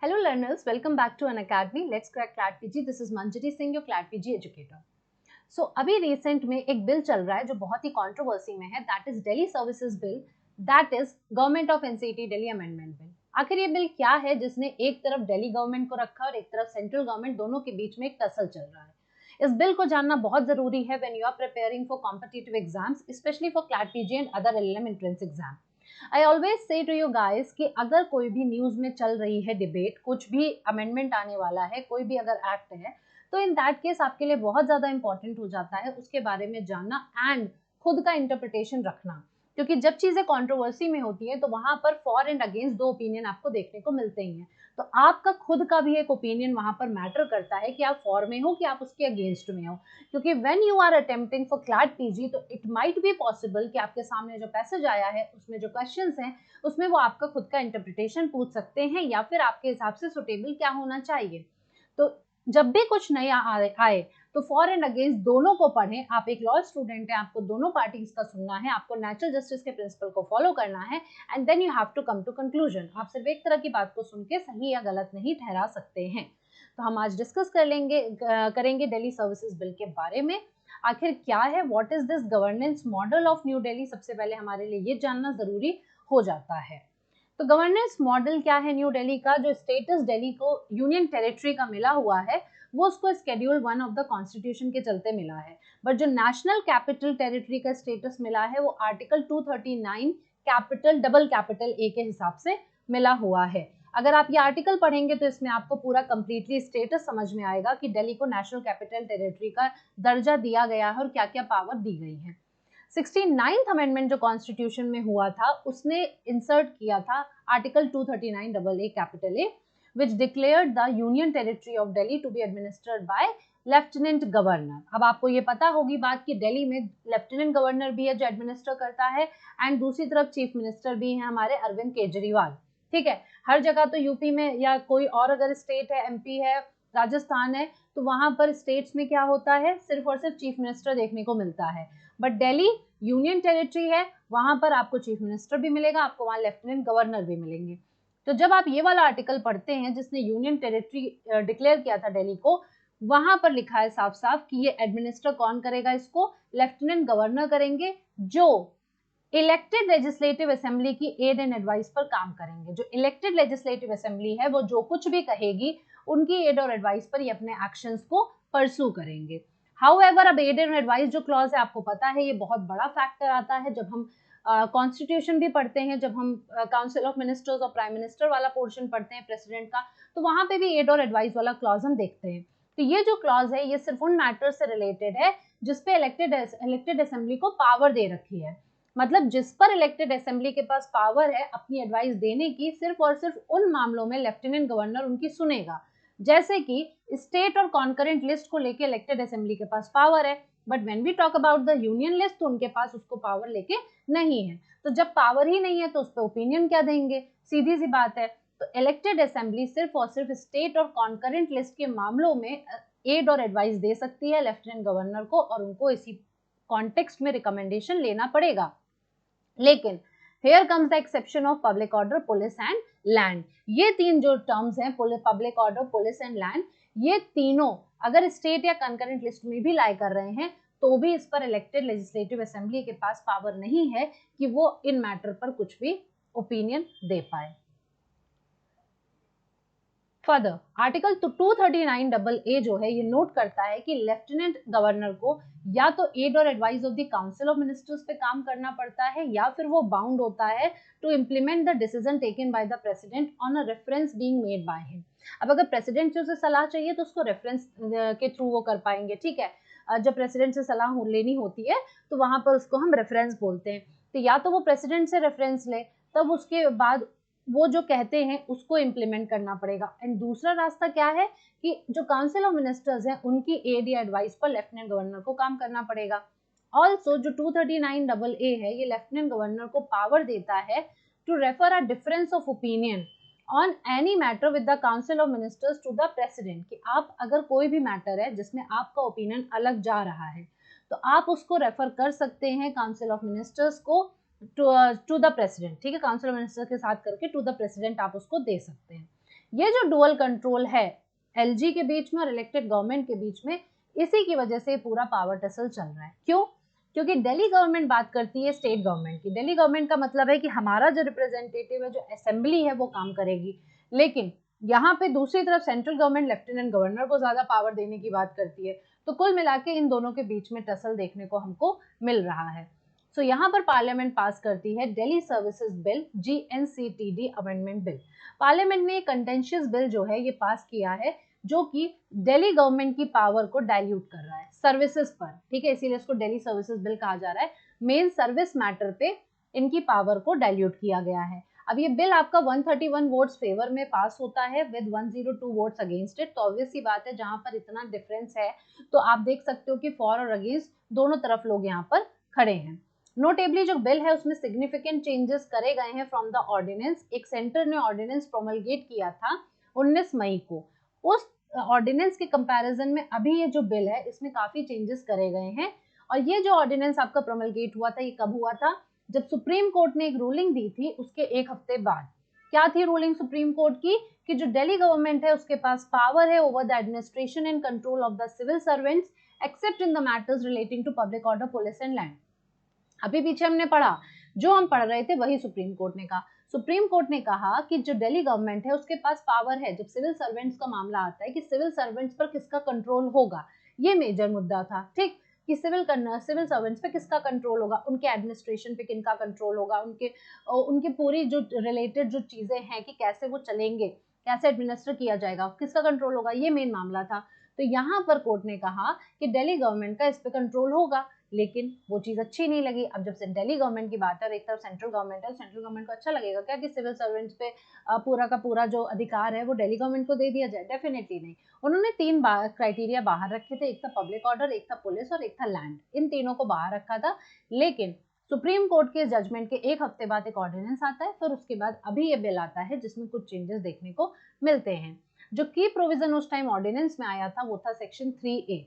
Hello learners, welcome back to Unacademy. Let's crack CLAT PG. This is Manjari Singh, your CLAT PG educator. So अभी recent में एक bill चल रहा है जो बहुत ही कंट्रोवर्सी में है, that is Delhi services bill, that is government of NCT Delhi amendment bill. आखिर ये बिल क्या है जिसने एक तरफ दिल्ली गवर्नमेंट को रखा और एक तरफ सेंट्रल गवर्नमेंट, दोनों के बीच में एक टसल चल रहा है। इस बिल को जानना बहुत जरूरी है when you are preparing for competitive exams, specially for CLAT PG and other LLM entrance exam. I always say to you guys कि अगर कोई भी न्यूज में चल रही है डिबेट, कुछ भी अमेंडमेंट आने वाला है, कोई भी अगर एक्ट है, तो इन दैट केस आपके लिए बहुत ज्यादा इंपॉर्टेंट हो जाता है उसके बारे में जानना एंड खुद का इंटरप्रिटेशन रखना। क्योंकि जब चीजें कंट्रोवर्सी में होती है तो वहां पर फॉर एंड अगेंस्ट दो ओपिनियन आपको देखने को मिलते ही हैं। तो आपका खुद का भी एक ओपिनियन वहां पर मैटर करता है कि आप फॉर में हो कि आप उसके अगेंस्ट में हो। क्योंकि when you are attempting for CLAT PG तो इट माइट बी पॉसिबल कि आपके सामने जो पैसेज आया है उसमें जो क्वेश्चंस हैं उसमें वो आपका खुद का इंटरप्रिटेशन पूछ सकते हैं या फिर आपके हिसाब से सुटेबल क्या होना चाहिए। तो जब भी कुछ नया आए तो फॉर एंड अगेंस्ट दोनों को पढ़ें। आप एक लॉ स्टूडेंट हैं, आपको दोनों पार्टीज का सुनना है, आपको नेचुरल जस्टिस के प्रिंसिपल को फॉलो करना है and then you have to come to conclusion. आप सिर्फ एक तरह की बात को सुन के सही या गलत नहीं ठहरा सकते हैं। तो हम आज डिस्कस करेंगे दिल्ली सर्विसेज बिल के बारे में। आखिर क्या है, what is this governance model of new Delhi, सबसे पहले हमारे लिए ये जानना जरूरी हो जाता है। तो गवर्नेंस मॉडल क्या है न्यू दिल्ली का? जो स्टेटस दिल्ली को यूनियन टेरिटरी का मिला हुआ है वो उसको शेड्यूल 1 ऑफ द कॉन्स्टिट्यूशन के चलते मिला है, बट जो नेशनल कैपिटल टेरिटरी का स्टेटस मिला है वो article 239 capital double capital A के हिसाब से मिला हुआ है। अगर आप ये आर्टिकल पढ़ेंगे तो इसमें आपको पूरा कंप्लीटली स्टेटस समझ में आएगा कि दिल्ली को नेशनल कैपिटल टेरिटरी का दर्जा दिया गया है और क्या क्या पावर दी गई है। 69th अमेंडमेंट जो कॉन्स्टिट्यूशन में हुआ था उसने इंसर्ट किया था article 239 double A capital A, which declared the union territory of Delhi to be administered by lieutenant governor. अब आपको ये पता होगी बात कि दिल्ली में लेफ्टिनेंट गवर्नर भी है जो एडमिनिस्टर करता है एंड दूसरी तरफ चीफ मिनिस्टर भी है हमारे अरविंद केजरीवाल। ठीक है, हर जगह तो यूपी में या कोई और अगर स्टेट है, MP है, राजस्थान है, तो वहां पर स्टेट्स में क्या होता है, सिर्फ और सिर्फ चीफ मिनिस्टर देखने को मिलता है। बट दिल्ली यूनियन टेरिटरी है, वहां पर आपको चीफ मिनिस्टर भी मिलेगा, आपको वहां लेफ्टिनेंट गवर्नर भी मिलेंगे। तो जब आप ये वाला आर्टिकल पढ़ते हैं जिसने यूनियन टेरिटरी डिक्लेयर किया था दिल्ली को, वहां पर लिखा है साफ साफ कि ये एडमिनिस्टर कौन करेगा, इसको लेफ्टिनेंट गवर्नर करेंगे जो इलेक्टेड लेजिस्लेटिव असेंबली की एड एंड एडवाइस पर काम करेंगे। जो इलेक्टेड लेजिस्लेटिव असेंबली है वो जो कुछ भी कहेगी उनकी एड और एडवाइस पर ये अपने एक्शंस को परसू करेंगे। हाउएवर अब एड एंड एडवाइस जो क्लॉज है आपको पता है ये बहुत बड़ा फैक्टर आता है जब हम कॉन्स्टिट्यूशन भी पढ़ते हैं, जब हम काउंसिल ऑफ मिनिस्टर्स और प्राइम मिनिस्टर वाला पोर्शन पढ़ते हैं प्रेसिडेंट का, तो वहां पे भी एड और एडवाइस वाला क्लॉज हम देखते हैं। तो ये जो क्लॉज है ये सिर्फ उन मैटर्स से रिलेटेड है जिसपे इलेक्टेड असेंबली को पावर दे रखी है। मतलब जिस पर इलेक्टेड असेंबली के पास पावर है अपनी एडवाइस देने की, सिर्फ और सिर्फ उन मामलों में लेफ्टिनेंट गवर्नर उनकी सुनेगा। जैसे कि स्टेट और कॉन्करेंट लिस्ट को लेके इलेक्टेड असेंबली के पास पावर है, but when we talk about the union list तो उनके पास उसको पावर लेके नहीं है। तो जब पावर ही नहीं है तो उस पर ओपिनियन क्या देंगे, सीधी सी बात है। तो इलेक्टेड असेंबली सिर्फ और सिर्फ स्टेट और कॉन्करेंट लिस्ट के मामलों में एड और एडवाइस दे सकती है लेफ्टिनेंट गवर्नर को, और उनको इसी कॉन्टेक्स्ट में रिकमेंडेशन लेना पड़ेगा। लेकिन here comes the exception of public order, police and land. ये तीन जो टर्म्स हैं, public order, police and land, ये तीनों अगर स्टेट या कंकरेंट लिस्ट में भी लाई कर रहे हैं तो भी इस पर इलेक्टेड लेजिस्लेटिव असेंबली के पास पावर नहीं है कि वो इन मैटर पर कुछ भी ओपिनियन दे पाए। फर्दर आर्टिकल 239 डबल ए जो है ये नोट करता है कि लेफ्टिनेंट गवर्नर को या तो एड और advice of the council of ministers पे काम करना पड़ता है या फिर वो बाउंड होता है to implement the decision taken by the president on a reference being made by him. अब अगर प्रेसिडेंट से उसे सलाह चाहिए तो उसको रेफरेंस के थ्रू वो कर पाएंगे। ठीक है, जब प्रेसिडेंट से सलाह लेनी होती है तो वहां पर उसको हम रेफरेंस बोलते हैं। तो या तो वो प्रेसिडेंट से रेफरेंस ले, तब उसके बाद वो जो कहते हैं उसको इम्प्लीमेंट करना पड़ेगा। एंड दूसरा रास्ता क्या है कि जो काउंसिल ऑफ मिनिस्टर्स हैं उनकी एड या एडवाइस पर लेफ्टिनेंट गवर्नर को काम करना पड़ेगा। ऑल्सो जो 239 डबल ए है ये लेफ्टिनेंट गवर्नर को पावर देता है to refer a difference of opinion on any matter with the council of ministers to the president. कि आप अगर कोई भी मैटर है जिसमें आपका ओपिनियन अलग जा रहा है तो आप उसको रेफर कर सकते हैं काउंसिल ऑफ मिनिस्टर्स को टू द प्रेसिडेंट। ठीक है, काउंसिल ऑफ मिनिस्टर के साथ करके टू द प्रेसिडेंट आप उसको दे सकते हैं। ये जो डुअल कंट्रोल है एलजी के बीच में और इलेक्टेड गवर्नमेंट के बीच में, इसी की वजह से पूरा पावर टसल चल रहा है। क्यों? क्योंकि दिल्ली गवर्नमेंट बात करती है स्टेट गवर्नमेंट की। दिल्ली गवर्नमेंट का मतलब है कि हमारा जो रिप्रेजेंटेटिव है, जो असेंबली है, वो काम करेगी। लेकिन यहाँ पे दूसरी तरफ सेंट्रल गवर्नमेंट लेफ्टिनेंट गवर्नर को ज्यादा पावर देने की बात करती है। तो कुल मिला के इन दोनों के बीच में टसल देखने को हमको मिल रहा है। सो यहाँ पर पार्लियामेंट पास करती है Delhi services bill, GNCTD amendment bill. Parliament ने कंटेंशियस बिल जो है ये पास किया है, जो कि दिल्ली गवर्नमेंट की पावर को डाइल्यूट कर रहा है सर्विसेज पर, ठीक है, इसीलिए इसको दिल्ली सर्विसेज बिल कहा जा रहा है। मेन सर्विस मैटर पे इनकी पावर को डाइल्यूट किया गया है। अब ये बिल आपका 131 वोट्स फेवर में पास होता है विद 102 वोट्स अगेंस्ट इट। तो ऑब्वियस सी बात है, जहां पर इतना डिफरेंस है तो आप देख सकते हो कि फॉर और अगेंस्ट दोनों तरफ लोग यहाँ पर खड़े हैं। नोटेबली जो बिल है उसमें सिग्निफिकेंट चेंजेस करे गए हैं फ्रॉम द ऑर्डिनेंस। एक सेंटर ने ऑर्डिनेंस प्रोमलगेट किया था 19 मई को। उस ऑर्डिनेंस के कंपैरिजन में अभी ये जो बिल है इसमें काफी चेंजेस करे गए हैं। और ये जो ऑर्डिनेंस आपका प्रोमलगेट हुआ था, ये कब हुआ था? जब सुप्रीम कोर्ट ने एक रूलिंग दी थी उसके एक हफ्ते बाद। क्या थी रूलिंग सुप्रीम कोर्ट की? कि जो दिल्ली गवर्नमेंट है उसके पास पावर है over the administration and control of the civil servants except in the matters relating to public order, police and land. अभी पीछे हमने पढ़ा, जो हम पढ़ रहे थे वही सुप्रीम कोर्ट ने कहा। सुप्रीम कोर्ट ने कहा कि जो दिल्ली गवर्नमेंट है उसके पास पावर है, जब सिविल सर्वेंट्स का मामला आता है कि सिविल सर्वेंट्स पर किसका कंट्रोल होगा, ये मेजर मुद्दा था, ठीक, कि सिविल सर्वेंट्स पे किसका कंट्रोल होगा, उनके एडमिनिस्ट्रेशन पे किनका कंट्रोल होगा, उनके पूरी जो रिलेटेड जो चीजें हैं कि कैसे वो चलेंगे, कैसे एडमिनिस्टर किया जाएगा, किसका कंट्रोल होगा, ये मेन मामला था। तो यहाँ पर कोर्ट ने कहा कि दिल्ली गवर्नमेंट का इस पे कंट्रोल होगा, लेकिन वो चीज अच्छी नहीं लगी। अब जब से दिल्ली गवर्नमेंट की बात है और एक तरफ सेंट्रल गवर्नमेंट है, सेंट्रल गवर्नमेंट को अच्छा लगेगा क्या कि सिविल सर्वेंट्स पे पूरा का पूरा जो अधिकार है वो दिल्ली गवर्नमेंट को दे दिया जाए? डेफिनेटली नहीं। उन्होंने 3 क्राइटेरिया बाहर रखे थे, एक था पब्लिक ऑर्डर, एक था पुलिस और एक था लैंड। इन तीनों को बाहर रखा था। लेकिन सुप्रीम कोर्ट के जजमेंट के एक हफ्ते बाद एक ऑर्डिनेंस आता है, फिर उसके बाद अभी ये बिल आता है जिसमें कुछ चेंजेस देखने को मिलते हैं। जो की प्रोविजन उस टाइम ऑर्डिनेंस में आया था वो था सेक्शन 3A।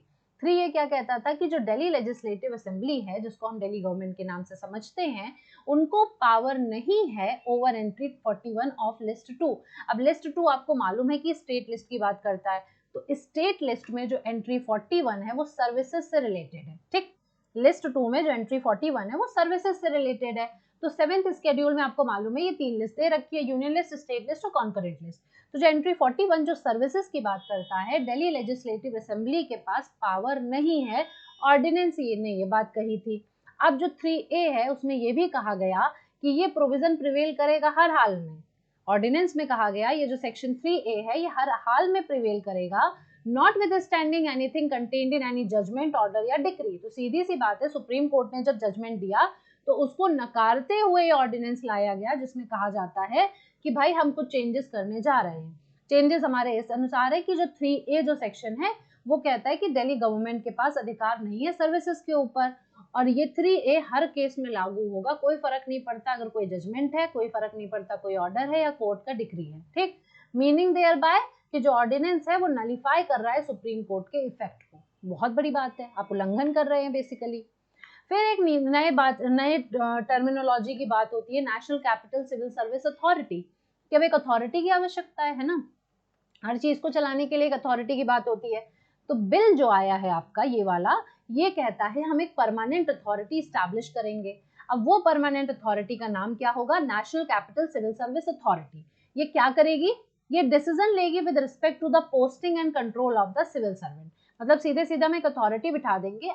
3A क्या कहता था कि जो दिल्ली लेजिस्लेटिव असेंबली है, जिसको हम दिल्ली गवर्नमेंट के नाम से समझते हैं, उनको पावर नहीं है ओवर एंट्री 41 ऑफ लिस्ट 2। अब लिस्ट 2 आपको मालूम है कि स्टेट लिस्ट की बात करता है, तो स्टेट लिस्ट में जो एंट्री 41 है वो सर्विसेज से रिलेटेड है, ठीक। लिस्ट 2 में जो एंट्री 41 है वो सर्विसेज से रिलेटेड है। तो 7th स्केड्यूल में आपको मालूम है ये 3 लिस्ट दे रखी है, यूनियन लिस्ट, स्टेट लिस्ट और कॉन्करेंट लिस्ट। तो जो एंट्री 41 जो सर्विसेज की बात करता है, दिल्ली लेजिस्लेटिव असेंबली के पास पावर नहीं है, ऑर्डिनेंस ने ये बात कही थी। अब जो 3A है उसमें ये भी कहा गया कि ये प्रोविजन प्रिवेल करेगा हर हाल में। ऑर्डिनेंस में कहा गया ये जो सेक्शन 3A है ये हर हाल में प्रिवेल करेगा, notwithstanding anything contained in any judgement, order या डिक्री। तो सीधी सी बात है, सुप्रीम कोर्ट ने जब जजमेंट दिया तो उसको नकारते हुए ये ऑर्डिनेंस लाया गया जिसमें कहा जाता है कि भाई हम कुछ चेंजेस करने जा रहे हैं। चेंजेस हमारे इस अनुसार है कि जो 3A जो सेक्शन है वो कहता है कि दिल्ली गवर्नमेंट के पास अधिकार नहीं है सर्विसेज के ऊपर, और ये 3A हर केस में लागू होगा, कोई फर्क नहीं पड़ता अगर कोई जजमेंट है, कोई फर्क नहीं पड़ता कोई ऑर्डर है या कोर्ट का डिक्री है, ठीक। मीनिंग देयर बाय कि जो ऑर्डिनेंस है वो नलीफाई कर रहा है सुप्रीम कोर्ट के इफेक्ट को। बहुत बड़ी बात है, आप उल्लंघन कर रहे हैं बेसिकली। फिर एक नए टर्मिनोलॉजी की बात होती है, national capital civil service authority. कि अब एक अथॉरिटी की आवश्यकता है ना, हर चीज को चलाने के लिए एक अथॉरिटी की बात होती है। तो बिल जो आया है आपका ये वाला, ये कहता है हम एक परमानेंट अथॉरिटी स्टैब्लिश करेंगे। अब वो परमानेंट अथॉरिटी का नाम क्या होगा? National capital civil service authority. ये क्या करेगी? ये डिसीजन लेगी with respect to the posting and control of the civil servant. मतलब सीधे सीधा हम एक अथॉरिटी बिठा देंगे,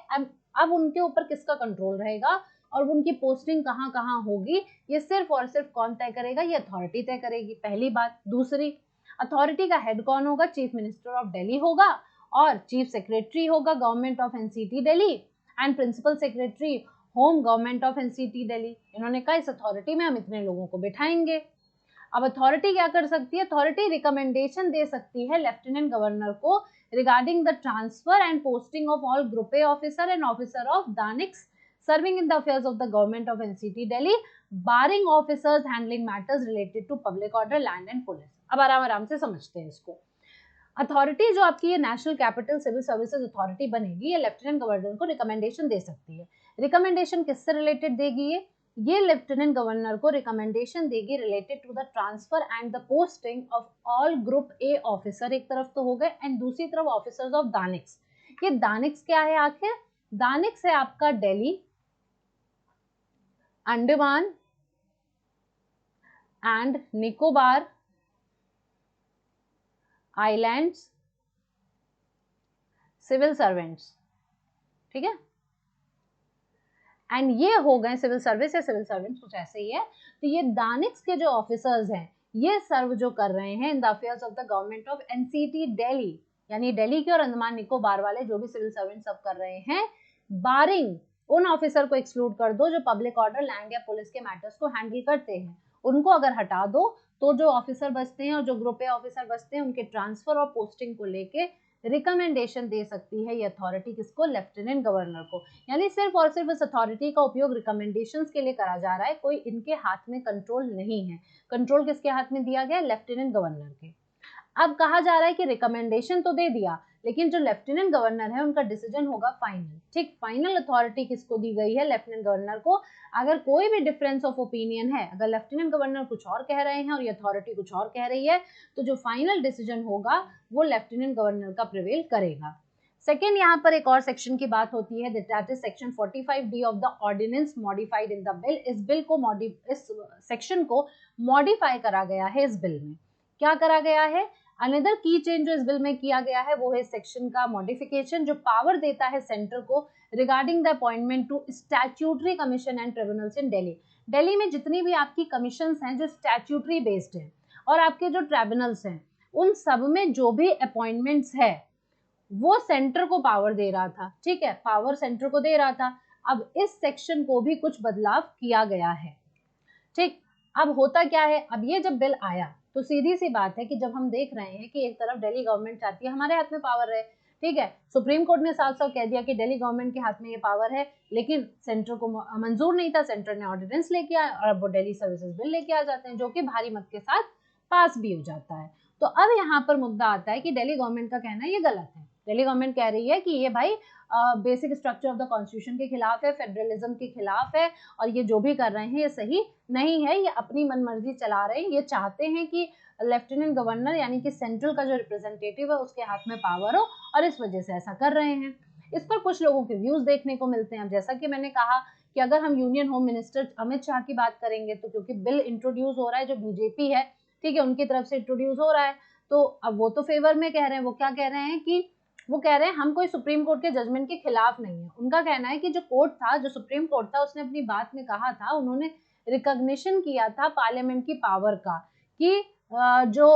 अब उनके ऊपर किसका कंट्रोल रहेगा और उनकी पोस्टिंग कहाँ कहाँ होगी, ये सिर्फ और सिर्फ कौन तय करेगा? ये अथॉरिटी तय करेगी, पहली बात। दूसरी, अथॉरिटी का हेड कौन होगा? चीफ मिनिस्टर ऑफ दिल्ली होगा, और चीफ सेक्रेटरी होगा government of NCT Delhi, and principal secretary home government of NCT Delhi. इन्होंने कहा इस अथॉरिटी में हम इतने लोगों को बिठाएंगे। अब अथॉरिटी क्या कर सकती है? अथॉरिटी रिकमेंडेशन दे सकती है लेफ्टिनेंट गवर्नर को regarding the transfer and posting of all group A officer and officer of DANICS serving in the affairs of the government of NCT Delhi, barring officers handling matters related to public order, land and police। अब आराम से समझते हैं इसको। Authority जो आपकी ये national capital civil services authority बनेगी, ये लेफ्टिनेंट गवर्नर को रिकमेंडेशन दे सकती है। रिकमेंडेशन किससे रिलेटेड देगी? ये लेफ्टिनेंट गवर्नर को रिकमेंडेशन देगी related to the transfer and the posting of all group A officer, एक तरफ तो हो गए, एंड दूसरी तरफ ऑफिसर्स ऑफ दानिक्स। ये दानिक्स क्या है आखिर? दानिक्स है आपका Delhi, Andaman and Nicobar islands civil servants, ठीक है। एंड ये हो गए सिविल सर्विस या सिविल सर्वेंट्स, कुछ ऐसे ही है। तो ये दानिक्स के जो ऑफिसर्स हैं ये सर्व जो कर रहे हैं in the affairs of the government of NCT Delhi, यानी दिल्ली के और अंडमान निकोबार वाले जो भी सिविल सर्वेंट सब कर रहे हैं, बारिंग उन ऑफिसर को एक्सक्लूड कर दो जो पब्लिक ऑर्डर, लैंड या पुलिस के मैटर्स को हैंडल करते हैं, उनको अगर हटा दो तो जो ऑफिसर बचते हैं और जो ग्रुप ए ऑफिसर बचते हैं उनके ट्रांसफर और पोस्टिंग को लेके रिकमेंडेशन दे सकती है ये अथॉरिटी, किसको? लेफ्टिनेंट गवर्नर को। यानी सिर्फ और सिर्फ इस अथॉरिटी का उपयोग रिकमेंडेशंस के लिए करा जा रहा है, कोई इनके हाथ में कंट्रोल नहीं है। कंट्रोल किसके हाथ में दिया गया? लेफ्टिनेंट गवर्नर के। अब कहा जा रहा है कि रिकमेंडेशन तो दे दिया, लेकिन जो लेफ्टिनेंट गवर्नर है उनका डिसीजन होगा फाइनल, ठीक। फाइनल अथॉरिटी किसको दी गई है? लेफ्टिनेंट गवर्नर को। अगर कोई भी डिफरेंस ऑफ ओपिनियन है, अगर लेफ्टिनेंट गवर्नर कुछ और कह रहे हैं और ये अथॉरिटी कुछ और कह रही है, तो जो फाइनल डिसीजन होगा वो लेफ्टिनेंट गवर्नर का प्रिवेल करेगा। सेकेंड, यहाँ पर एक और सेक्शन की बात होती है, that is section 45D of the ordinance modified in the bill. इस बिल को इस सेक्शन को मॉडिफाई करा गया है। इस बिल में क्या करा गया है? अनदर की चेंज जो इस बिल में किया गया है वो है सेक्शन का मॉडिफिकेशन, जो पावर देता है सेंटर को regarding the appointment to statutory commission and tribunals in Delhi. Delhi में जितनी भी आपकी कमीशंस हैं जो स्टैट्यूटरी बेस्ड हैं और आपके जो ट्रिब्यूनल्स हैं, उन सब में जो भी अपॉइंटमेंट्स है वो सेंटर को पावर दे रहा था, ठीक है, पावर सेंटर को दे रहा था। अब इस सेक्शन को भी कुछ बदलाव किया गया है, ठीक। अब होता क्या है, अब ये जब बिल आया तो सीधी सी बात है कि जब हम देख रहे हैं कि एक तरफ दिल्ली गवर्नमेंट चाहती है हमारे हाथ में पावर है, ठीक है, सुप्रीम कोर्ट ने साफ साफ कह दिया कि दिल्ली गवर्नमेंट के हाथ में ये पावर है, लेकिन सेंटर को मंजूर नहीं था, सेंटर ने ऑर्डिनेंस लेके आया और अब वो दिल्ली सर्विसेज बिल लेके आ जाते हैं जो कि भारी मत के साथ पास भी हो जाता है। तो अब यहाँ पर मुद्दा आता है कि दिल्ली गवर्नमेंट का कहना ये गलत है। दिल्ली गवर्नमेंट कह रही है कि ये भाई basic structure of the constitution के खिलाफ है, फेडरलिज्म के खिलाफ है, और ये जो भी कर रहे हैं ये सही नहीं है, ये अपनी मनमर्जी चला रहे हैं, ये चाहते हैं कि लेफ्टिनेंट गवर्नर यानी कि सेंट्रल का जो रिप्रेजेंटेटिव है उसके हाथ में पावर हो, और इस वजह से ऐसा कर रहे हैं। इस पर कुछ लोगों के व्यूज देखने को मिलते हैं। अब जैसा कि मैंने कहा कि अगर हम union home minister Amit Shah की बात करेंगे तो क्योंकि बिल इंट्रोड्यूस हो रहा है जो बीजेपी है, ठीक है, उनकी तरफ से इंट्रोड्यूस हो रहा है, तो अब वो तो फेवर में कह रहे हैं। वो क्या कह रहे हैं कि वो कह रहे हैं हम कोई सुप्रीम कोर्ट के जजमेंट के खिलाफ नहीं है। उनका कहना है कि जो कोर्ट था, जो सुप्रीम कोर्ट था, उसने अपनी बात में कहा था, उन्होंने रिकॉग्निशन किया था पार्लियामेंट की पावर का कि जो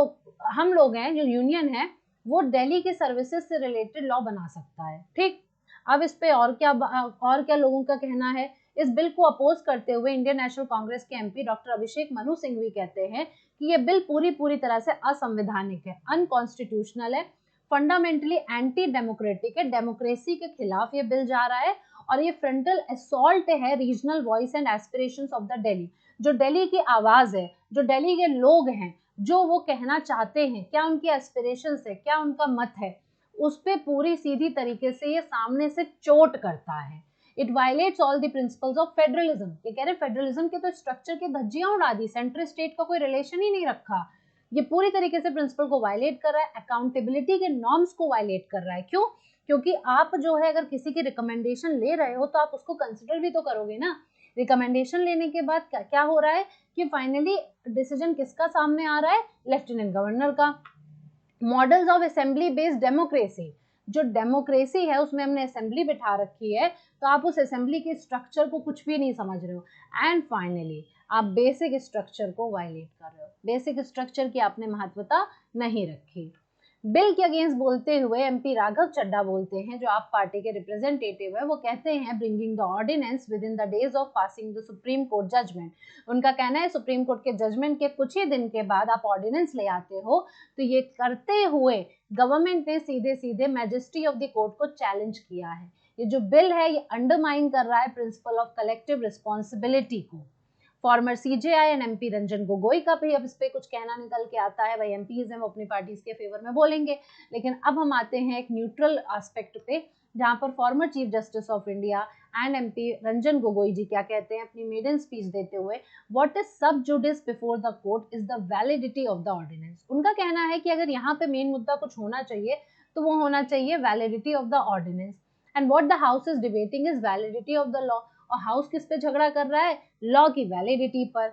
हम लोग हैं, जो यूनियन है, वो दिल्ली के सर्विसेज से रिलेटेड लॉ बना सकता है, ठीक। अब इस पे और क्या लोगों का कहना है। इस बिल को अपोज करते हुए इंडियन नेशनल कांग्रेस के एमपी डॉक्टर अभिषेक मनु सिंघवी कहते हैं कि ये बिल पूरी तरह से असंवैधानिक है, अनकॉन्स्टिट्यूशनल है, फंडामेंटली एंटी डेमोक्रेटिक है, डेमोक्रेसी के खिलाफ ये बिल जा रहा है, और ये फ्रंटल असॉल्ट है regional voice and aspirations of the Delhi. जो दिल्ली की आवाज है, जो दिल्ली के लोग हैं, जो वो कहना चाहते हैं, क्या उनकी एस्पिरेशंस है, क्या उनका मत है, उस पे पूरी सीधी तरीके से ये सामने से चोट करता है। It violets all the principles of federalism. ये कह रहे फेडरलिज्म के तो स्ट्रक्चर की धज्जियां उड़ा दी, सेंट्रल स्टेट का कोई रिलेशन ही नहीं रखा। ये पूरी तरीके से प्रिंसिपल को वायलेट कर रहा है, अकाउंटेबिलिटी के नॉर्म्स को वायलेट कर रहा है। क्यों? क्योंकि आप जो है अगर किसी की रिकमेंडेशन ले रहे हो तो आप उसको कंसिडर भी तो करोगे ना। रिकमेंडेशन लेने के बाद क्या हो रहा है कि फाइनली डिसीजन किसका सामने आ रहा है? लेफ्टिनेंट गवर्नर का। Models of assembly based democracy, जो डेमोक्रेसी है उसमें हमने असेंबली बिठा रखी है, तो आप उस असेंबली के स्ट्रक्चर को कुछ भी नहीं समझ रहे हो। एंड फाइनली आप बेसिक स्ट्रक्चर को वायलेट कर रहे हो, बेसिक स्ट्रक्चर की आपने महत्वता नहीं रखी। बिल के अगेंस्ट बोलते हुए एमपी राघव चड्डा बोलते हैं, जो आप पार्टी के रिप्रेजेंटेटिव है, वो कहते हैं bringing the ordinance within the days of passing the supreme court judgment. उनका कहना है सुप्रीम कोर्ट के जजमेंट के कुछ ही दिन के बाद आप ऑर्डिनेंस ले आते हो, तो ये करते हुए गवर्नमेंट ने सीधे सीधे मैजेस्टी ऑफ द कोर्ट को चैलेंज किया है। ये जो बिल है ये अंडरमाइन कर रहा है प्रिंसिपल ऑफ कलेक्टिव रिस्पॉन्सिबिलिटी को। Farmer CJI and MP Ranjan Gogoi का भी अब इस पे कुछ कहना निकल के आता है। भाई एमपीज हैं वो अपनी पार्टीज के फेवर में बोलेंगे, लेकिन अब हम आते हैं एक न्यूट्रल एस्पेक्ट पे, जहां पर former chief justice of India and MP Ranjan Gogoi ji क्या कहते हैं अपनी मेडन स्पीच देते हुए, what is sub judice before the court is the validity of the ordinance. उनका कहना है कि अगर यहाँ पे मेन मुद्दा कुछ होना चाहिए तो वो होना चाहिए validity of the ordinance, and what the house is debating is validity of the law. और हाउस किस पे झगड़ा कर रहा है, लॉ की वैलिडिटी पर।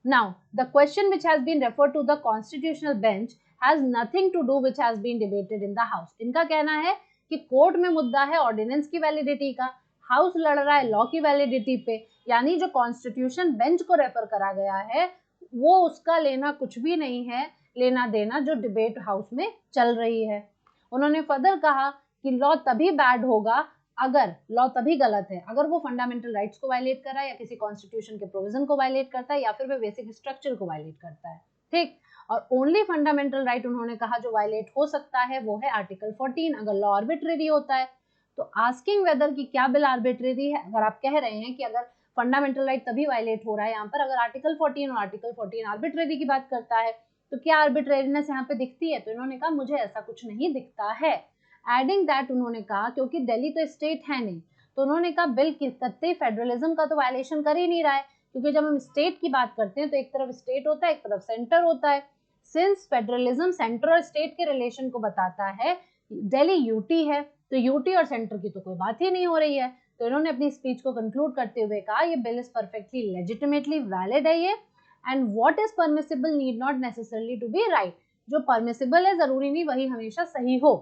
Now the question which has been referred to the constitutional bench has nothing to do which has been debated in the house. इनका कहना है कि कोर्ट में मुद्दा है ऑर्डिनेंस की वैलिडिटी का, हाउस लड़ रहा है लॉ की वैलिडिटी पे, यानी जो कॉन्स्टिट्यूशन बेंच को रेफर करा गया है वो उसका लेना कुछ भी नहीं है, लेना देना जो डिबेट हाउस में चल रही है। उन्होंने फर्दर कहा कि लॉ तभी बैड होगा अगर, लॉ तभी गलत है अगर वो फंडामेंटल राइट्स को वायलेट कर रहा है या किसी कॉन्स्टिट्यूशन के प्रोविजन को वायलेट करता है या फिर वो बेसिक स्ट्रक्चर को वायलेट करता है, ठीक। और ओनली फंडामेंटल राइट उन्होंने कहा जो वायलेट हो सकता है वो है आर्टिकल 14 अगर लॉ आर्बिट्रेरी होता है। तो आस्किंग वेदर की क्या बिल आर्बिट्रेरी है, अगर आप कह रहे हैं कि अगर फंडामेंटल राइट तभी वायलेट हो रहा है यहाँ पर अगर आर्टिकल 14 और आर्टिकल 14 आर्बिट्रेरी की बात करता है तो क्या आर्बिट्रेरीनेस यहाँ पे दिखती है, तो इन्होंने कहा मुझे ऐसा कुछ नहीं दिखता है। एडिंग दैट उन्होंने कहा क्योंकि दिल्ली तो स्टेट है नहीं, तो उन्होंने कहा बिल कतई फेडरलिज्म का तो वायलेशन कर ही नहीं रहा है, क्योंकि जब हम स्टेट की बात करते हैं तो एक तरफ स्टेट होता है एक तरफ सेंटर होता है। सिंस फेडरलिज्म सेंटर और स्टेट के रिलेशन को बताता है, दिल्ली यूटी है तो यूटी और सेंटर की तो कोई बात ही नहीं हो रही है। तो इन्होंने अपनी स्पीच को कंक्लूड करते हुए कहा ये bill is perfectly legitimately valid है ये, and what is permissible need not necessarily to be right. जो परमिसिबल है जरूरी नहीं वही हमेशा सही हो,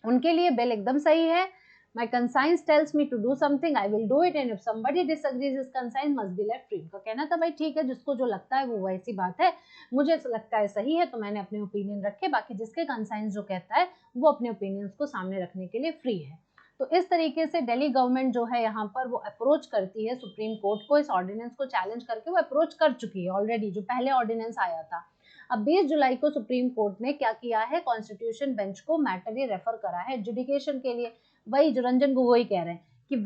उनके लिए बिल एकदम सही है। My conscience tells me to do something, I will do it, and if somebody disagrees, his conscience must be left free। उनका कहना था भाई ठीक है जिसको जो लगता है वो वैसी बात है, मुझे लगता है सही है तो मैंने अपने ओपिनियन रखे, बाकी जिसके कंसाइंस जो कहता है वो अपने ओपिनियंस को सामने रखने के लिए फ्री है। तो इस तरीके से दिल्ली गवर्नमेंट जो है यहाँ पर वो अप्रोच करती है सुप्रीम कोर्ट को, इस ऑर्डिनेंस को चैलेंज करके वो अप्रोच कर चुकी है ऑलरेडी, जो पहले ऑर्डिनेंस आया था। अब 20 जुलाई को सुप्रीम कोर्ट ने क्या किया है, कॉन्स्टिट्यूशन बेंच को मैटर ये रेफर करा है एडजुडिकेशन के लिए। वही जो रंजन गोगोई कह रहे हैं कि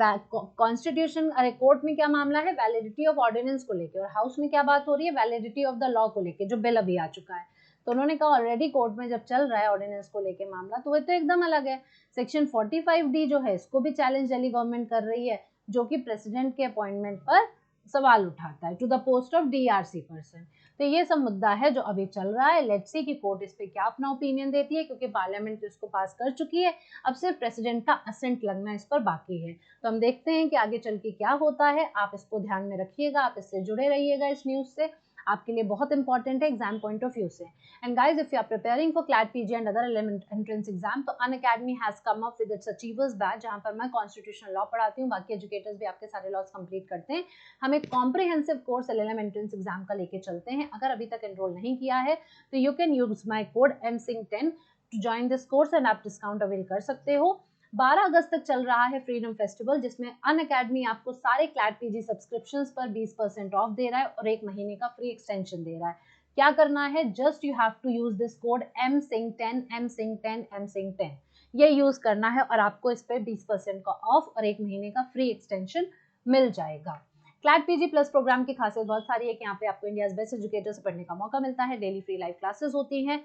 कॉन्स्टिट्यूशन, अरे कोर्ट में क्या मामला है, वैलिडिटी ऑफ ऑर्डिनेंस को लेके, और हाउस में क्या बात हो रही है, वैलिडिटी ऑफ द लॉ को लेके जो बिल अभी आ चुका है। तो उन्होंने कहा ऑलरेडी कोर्ट में जब चल रहा है ऑर्डिनेंस को लेके मामला तो वो तो एकदम अलग है। सेक्शन 45D जो है इसको भी चैलेंज दिल्ली गवर्नमेंट कर रही है, जो कि प्रेसिडेंट के अपॉइंटमेंट पर सवाल उठाता है, to the post of DRC person. तो ये सब मुद्दा है जो अभी चल रहा है। लेट्स सी कि कोर्ट इस पे क्या अपना ओपिनियन देती है, क्योंकि पार्लियामेंट इसको पास कर चुकी है, अब सिर्फ प्रेसिडेंट का असेंट लगना इस पर बाकी है। तो हम देखते हैं कि आगे चल के क्या होता है। आप इसको ध्यान में रखिएगा, आप इससे जुड़े रहिएगा इस न्यूज से, आपके लिए बहुत इंपॉर्टेंट है एग्जाम पॉइंट ऑफ व्यू से। And guys if you are preparing for CLAT PG and other entrance exam, तो Unacademy has come up with its achievers batch, जहां पर मैं कॉन्स्टिट्यूशनल लॉ पढ़ाती हूँ, बाकी एजुकेटर्स भी आपके सारे लॉस कंप्लीट करते हैं। हम एक comprehensive course LLM entrance exam का लेके चलते हैं। अगर अभी तक एनरोल नहीं किया है तो you can use my code MSING10 to join this course and आप डिस्काउंट अवेल कर सकते हो। 12 अगस्त तक चल रहा है फ्रीडम फेस्टिवल, जिसमें अनअकैडमी आपको सारे क्लैट PG सब्सक्रिप्शंस पर 20% ऑफ दे रहा है और 1 महीने का फ्री एक्सटेंशन दे रहा है। क्या करना है, just you have to use this code MSING10 MSING10 MSING10, ये यूज करना है और आपको इस पे 20% का ऑफ और 1 महीने का फ्री एक्सटेंशन मिल जाएगा। क्लैट PG प्लस प्रोग्राम की खासियत बहुत सारी है कि यहाँ पे आपको इंडियाज बेस्ट एजुकेटर से पढ़ने का मौका मिलता है। डेली फ्री लाइव क्लासेस होती हैं,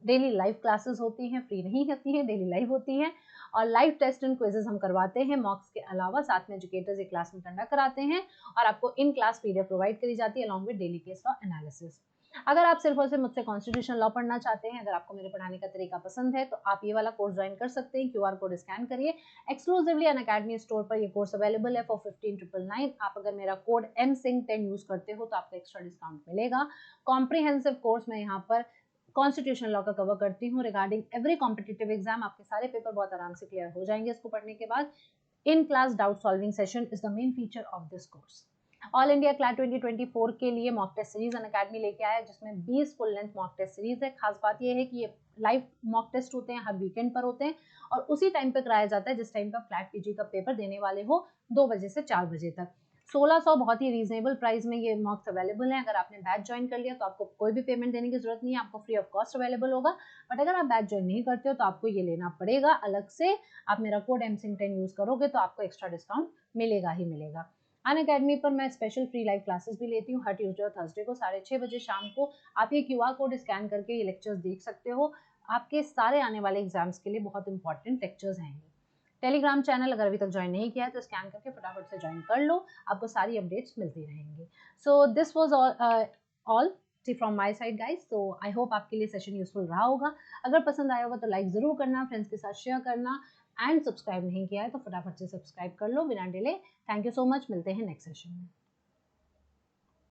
डेली लाइव क्लासेस होती हैं, फ्री नहीं होती हैं, डेली लाइव होती हैं, और लाइव टेस्ट एंड क्विजेस हम करवाते हैं मॉक्स के अलावा, साथ में एजुकेटर्स एक क्लास में कंडक्ट कराते हैं और आपको इन क्लास PDF प्रोवाइड करी जाती है along with daily case law analysis. अगर आप सिर्फ और सिर्फ मुझसे कॉन्स्टिट्यूशन लॉ पढ़ना चाहते हैं, अगर आपको मेरे पढ़ाने का तरीका पसंद है, तो आप ये वाला कोर्स ज्वाइन कर सकते हैं। QR कोड स्कैन करिए, एक्सक्लूसिवली अनअकैडमी स्टोर पर ये कोर्स अवेलेबल है फॉर 15,999। आप अगर मेरा कोड MSING10 यूज करते हो तो आपको एक्स्ट्रा डिस्काउंट मिलेगा। कॉम्प्रिहेंसिव कोर्स में यहाँ पर कॉन्स्टिट्यूशनल लॉ का कवर करती हूँ रिगार्डिंग एवरी कॉम्पिटिटिव एग्जाम। आपके सारे पेपर बहुत आराम से क्लियर हो जाएंगे इसको पढ़ने के बाद। In class doubt solving session is the main feature of this course. All India CLAT 2024 के लिए मॉक टेस्ट सीरीज अनअकैडमी लेके आया है, जिसमें 20 full length mock test series है। खास बात यह है कि ये लाइव मॉक टेस्ट होते हैं, हर वीकेंड पर होते हैं और उसी टाइम पे कराया जाता है जिस टाइम पे आप क्लैट PG का पेपर देने वाले हो, 2 बजे से 4 बजे तक। 1600 बहुत ही रीजनेबल प्राइस में ये मॉक्स अवेलेबल है। अगर आपने बैच ज्वाइन कर लिया तो आपको कोई भी पेमेंट देने की जरूरत नहीं है, आपको फ्री ऑफ कॉस्ट अवेलेबल होगा। बट अगर आप बैच ज्वाइन नहीं करते हो तो आपको ये लेना पड़ेगा अलग से। आप मेरा कोड MSING10 यूज करोगे तो आपको एक्स्ट्रा डिस्काउंट मिलेगा ही मिलेगा। अनअकैडमी पर मैं स्पेशल फ्री लाइव क्लासेस भी लेती हूँ हर ट्यूसडे और थर्सडे को 6:30 बजे शाम को। आप ये QR कोड स्कैन करके ये लेक्चर्स देख सकते हो। आपके सारे आने वाले एग्जाम्स के लिए बहुत इंपॉर्टेंट लेक्चर्स हैं। टेलीग्राम चैनल अगर अभी तक ज्वाइन नहीं किया है तो स्कैन करके फटाफट से ज्वाइन कर लो, आपको सारी अपडेट्स मिलती रहेंगी। So this was all from my side guys. तो आई होप आपके लिए सेशन यूजफुल रहा होगा। अगर पसंद आया होगा तो लाइक ज़रूर करना, फ्रेंड्स के साथ शेयर करना, एंड सब्सक्राइब नहीं किया है तो फटाफट से सब्सक्राइब कर लो बिना delay. Thank you so much, मिलते हैं नेक्स्ट सेशन में।